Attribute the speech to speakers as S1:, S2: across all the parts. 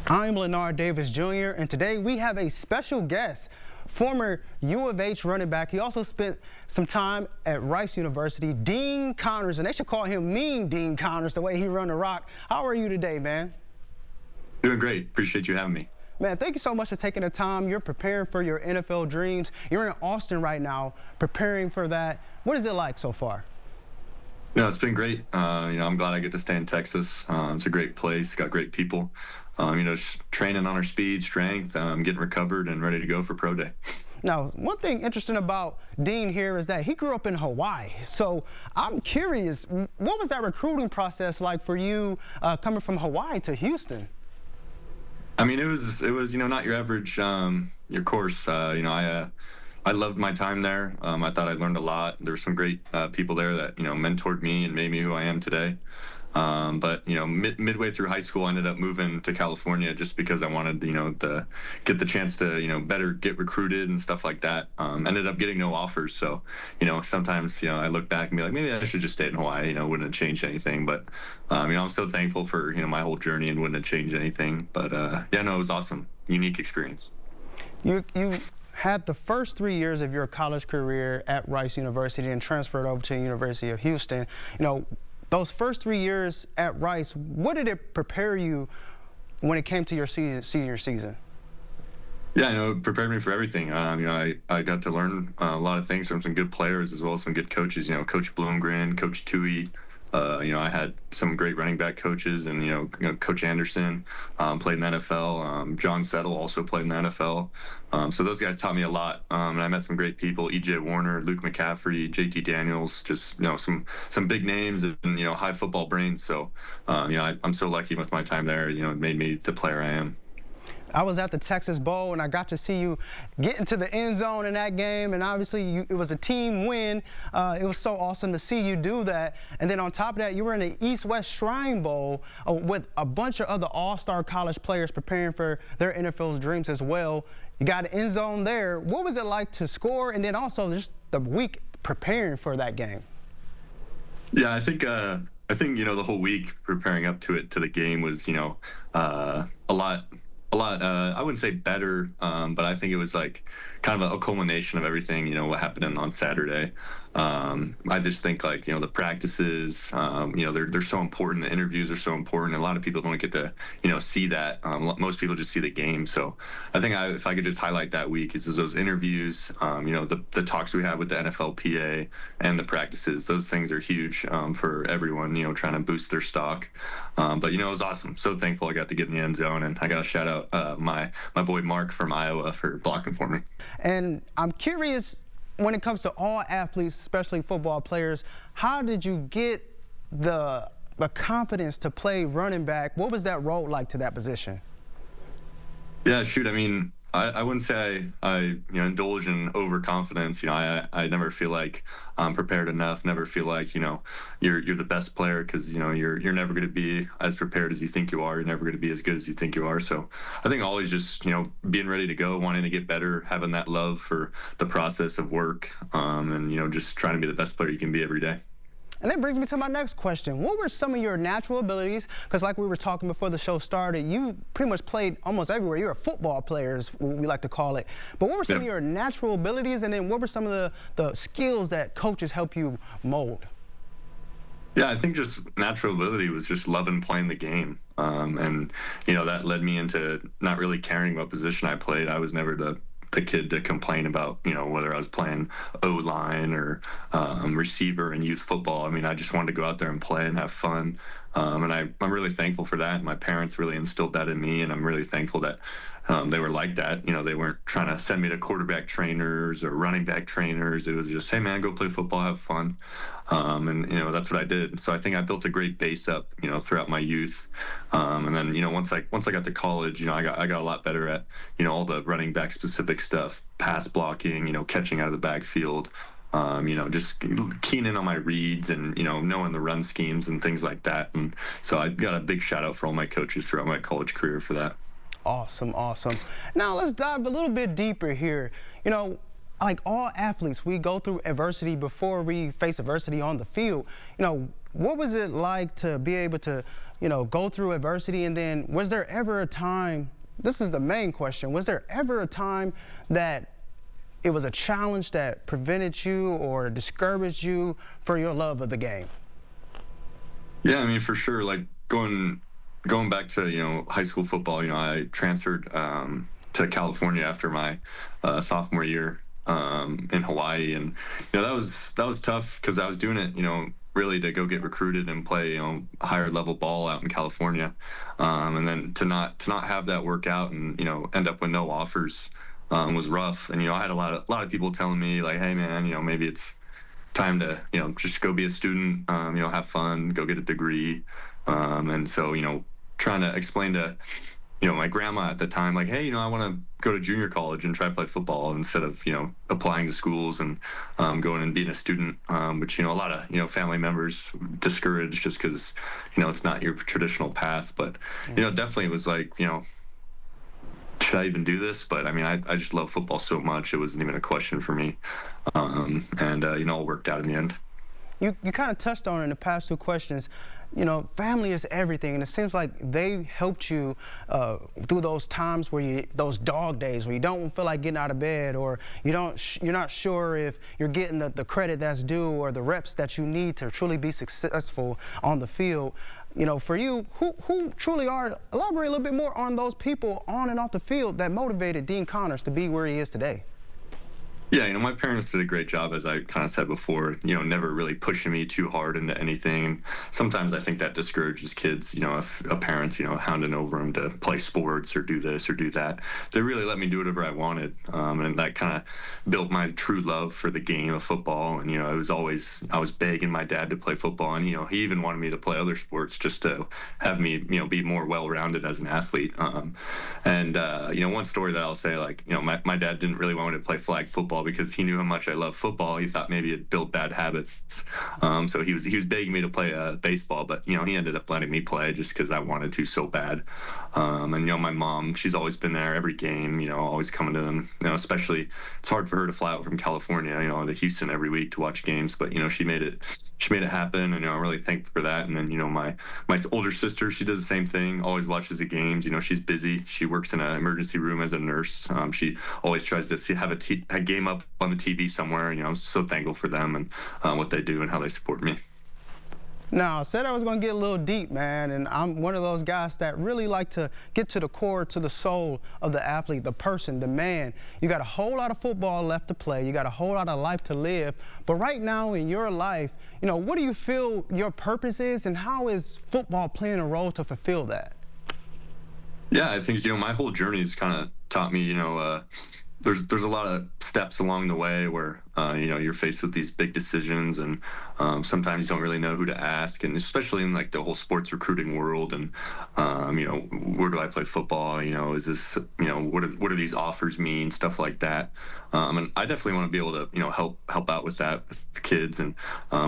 S1: I'm Lenard Davis Jr. and today we have a special guest, former U of H running back. He also spent some time at Rice University, Dean Connors, and they should call him Mean Dean Connors, the way he run the rock. How are you today, man?
S2: Doing great. Appreciate you having me.
S1: Man, thank you so much for taking the time. You're preparing for your NFL dreams. You're in Austin right now, preparing for that. What is it like so far?
S2: No, it's been great. I'm glad I get to stay in Texas. It's a great place, got great people. Just training on our speed, strength, getting recovered and ready to go for pro day.
S1: Now, one thing interesting about Dean here is that he grew up in Hawaii. So I'm curious, what was that recruiting process like for you coming from Hawaii to Houston?
S2: I mean, it was not your average your course. I loved my time there. I thought I learned a lot. There were some great people there that mentored me and made me who I am today. But midway through high school, I ended up moving to California just because I wanted to get the chance to better get recruited and stuff like that. Ended up getting no offers, so sometimes I look back and be like, maybe I should just stay in Hawaii. Wouldn't have changed anything. But I'm so thankful for my whole journey and wouldn't have changed anything. But it was awesome, unique experience.
S1: You had the first 3 years of your college career at Rice University and transferred over to the University of Houston. Those first 3 years at Rice, what did it prepare you when it came to your senior season?
S2: Yeah, it prepared me for everything. I got to learn a lot of things from some good players as well as some good coaches. Coach Bloomgren, Coach Tui. I had some great running back coaches, and Coach Anderson played in the NFL. John Settle also played in the NFL. So those guys taught me a lot, and I met some great people: E.J. Warner, Luke McCaffrey, J.T. Daniels. Just some big names and high football brains. So I'm so lucky with my time there. It made me the player I am.
S1: I was at the Texas Bowl, and I got to see you get into the end zone in that game, and obviously it was a team win. It was so awesome to see you do that. And then on top of that, you were in the East-West Shrine Bowl with a bunch of other all-star college players preparing for their NFL dreams as well. You got an end zone there. What was it like to score, and then also just the week preparing for that game?
S2: Yeah, I think the whole week preparing up to the game was a lot, I wouldn't say better, but I think it was like kind of a culmination of everything, what happened on Saturday. I just think the practices, they're so important. The interviews are so important. A lot of people don't get to, see that. Most people just see the game. So I think if I could just highlight that week is those interviews, the talks we have with the NFLPA and the practices. Those things are huge for everyone, trying to boost their stock. But it was awesome. So thankful I got to get in the end zone, and I got to shout out my boy Mark from Iowa for blocking for me.
S1: And I'm curious, when it comes to all athletes, especially football players, how did you get the confidence to play running back? What was that road like to that position?
S2: Yeah, shoot. I mean, I wouldn't say I indulge in overconfidence. I never feel like I'm prepared enough. Never feel like you're the best player, because you're never going to be as prepared as you think you are. You're never going to be as good as you think you are. So I think always just being ready to go, wanting to get better, having that love for the process of work, and just trying to be the best player you can be every day.
S1: And that brings me to my next question. What were some of your natural abilities? Because like we were talking before the show started, you pretty much played almost everywhere. You're a football player, as we like to call it. But what were some of your natural abilities, and then what were some of the skills that coaches help you mold?
S2: Yeah, I think just natural ability was just loving playing the game. And that led me into not really caring what position I played. I was never the kid to complain about, whether I was playing O-line or receiver in youth football. I mean, I just wanted to go out there and play and have fun. And I'm really thankful for that. My parents really instilled that in me, and I'm really thankful that they were like that. They weren't trying to send me to quarterback trainers or running back trainers. It was just, hey, man, go play football, have fun. And that's what I did. So I think I built a great base up, throughout my youth. And then, once I got to college, I got a lot better at, all the running back specific stuff, pass blocking, catching out of the backfield. Just keying in on my reads and, knowing the run schemes and things like that. And so I got a big shout out for all my coaches throughout my college career for that.
S1: Awesome, awesome. Now let's dive a little bit deeper here. Like all athletes, we go through adversity before we face adversity on the field. What was it like to be able to go through adversity? And then was there ever a time, this is the main question, was there ever a time that it was a challenge that prevented you or discouraged you for your love of the game?
S2: Yeah, I mean, for sure. Like going back to high school football. I transferred to California after my sophomore year in Hawaii, and that was tough because I was doing it really to go get recruited and play higher level ball out in California, and then to not have that work out and end up with no offers was rough. And I had a lot of people telling me like, hey man, maybe it's time to just go be a student, have fun, go get a degree. And so trying to explain to my grandma at the time, like, hey, I want to go to junior college and try to play football instead of applying to schools and going and being a student, which a lot of family members discouraged just because it's not your traditional path. But definitely it was like, should I even do this? But I mean, I just love football so much, it wasn't even a question for me. And it worked out in the end.
S1: You kind of touched on it in the past two questions. Family is everything, and it seems like they helped you through those times where those dog days where you don't feel like getting out of bed, or you're not sure if you're getting the credit that's due or the reps that you need to truly be successful on the field. For you, who truly are, elaborate a little bit more on those people on and off the field that motivated Dean Connors to be where he is today.
S2: Yeah, my parents did a great job, as I kind of said before, never really pushing me too hard into anything. And sometimes I think that discourages kids, if a parent's, hounding over them to play sports or do this or do that. They really let me do whatever I wanted. And that kind of built my true love for the game of football. And, I was begging my dad to play football. And, he even wanted me to play other sports just to have me, be more well-rounded as an athlete. One story that I'll say, like, my dad didn't really want me to play flag football because he knew how much I love football. He thought maybe it'd build bad habits. So he was begging me to play baseball, but he ended up letting me play just because I wanted to so bad. And my mom, she's always been there every game, always coming to them. Especially it's hard for her to fly out from California, to Houston every week to watch games, but she made it happen, and I'm really thankful for that. And then my older sister, she does the same thing, always watches the games. She's busy. She works in an emergency room as a nurse. She always tries to have a game up on the TV somewhere. I'm so thankful for them and what they do and how they support me.
S1: Now, I said I was going to get a little deep, man, and I'm one of those guys that really like to get to the core, to the soul of the athlete, the person, the man. You got a whole lot of football left to play. You got a whole lot of life to live. But right now in your life, what do you feel your purpose is, and how is football playing a role to fulfill that?
S2: Yeah, I think, my whole journey has kind of taught me, there's a lot of steps along the way where you're faced with these big decisions, and sometimes you don't really know who to ask, and especially in like the whole sports recruiting world, and where do I play football? Is this what do these offers mean? Stuff like that. And I definitely want to be able to help out with that with the kids, and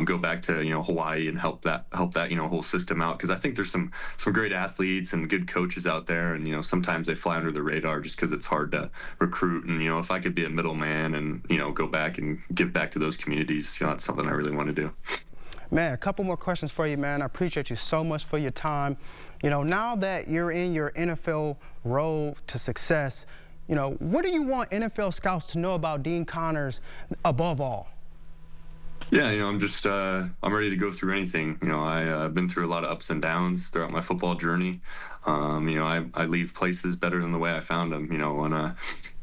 S2: go back to Hawaii and help that whole system out, because I think there's some great athletes and good coaches out there, and sometimes they fly under the radar just because it's hard to recruit. And if I could be a middleman and go back and give back to those communities, that's something I really want to do.
S1: Man, a couple more questions for you, man. I appreciate you so much for your time. Now that you're in your NFL road to success, what do you want NFL scouts to know about Dean Connors above all?
S2: Yeah, I'm just I'm ready to go through anything. I've been through a lot of ups and downs throughout my football journey. I leave places better than the way I found them. When I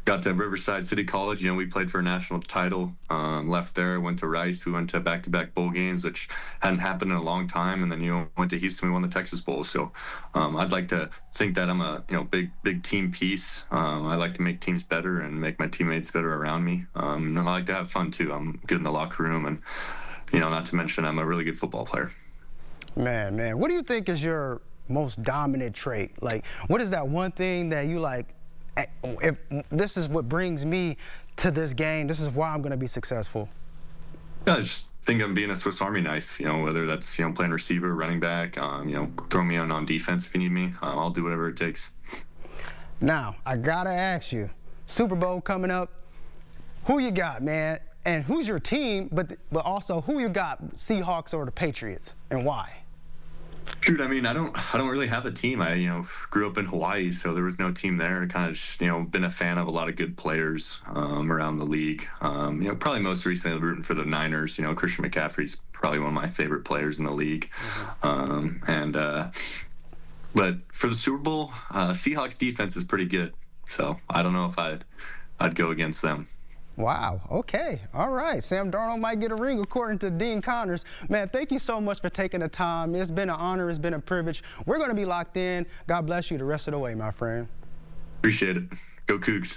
S2: got to Riverside City College, we played for a national title. Left there, went to Rice. We went to back-to-back bowl games, which hadn't happened in a long time. And then went to Houston. We won the Texas Bowl. So I'd like to think that I'm a big team piece. I like to make teams better and make my teammates better around me. And I like to have fun too. I'm good in the locker room, and not to mention I'm a really good football player.
S1: Man, what do you think is your most dominant trait? Like, what is that one thing that you like? If this is what brings me to this game, this is why I'm going to be successful.
S2: Yeah, I just think I'm being a Swiss Army knife, whether that's, playing receiver, running back, throw me on defense if you need me. I'll do whatever it takes.
S1: Now, I got to ask you, Super Bowl coming up, who you got, man? And who's your team, but also who you got, Seahawks or the Patriots, and why?
S2: Shoot, I mean, I don't really have a team. I, grew up in Hawaii, so there was no team there. Kind of just, been a fan of a lot of good players around the league. Probably most recently rooting for the Niners. Christian McCaffrey's probably one of my favorite players in the league. But for the Super Bowl, Seahawks defense is pretty good. So I don't know if I'd go against them.
S1: Wow. Okay. All right. Sam Darnold might get a ring, according to Dean Connors. Man, thank you so much for taking the time. It's been an honor. It's been a privilege. We're going to be locked in. God bless you the rest of the way, my friend.
S2: Appreciate it. Go Coogs.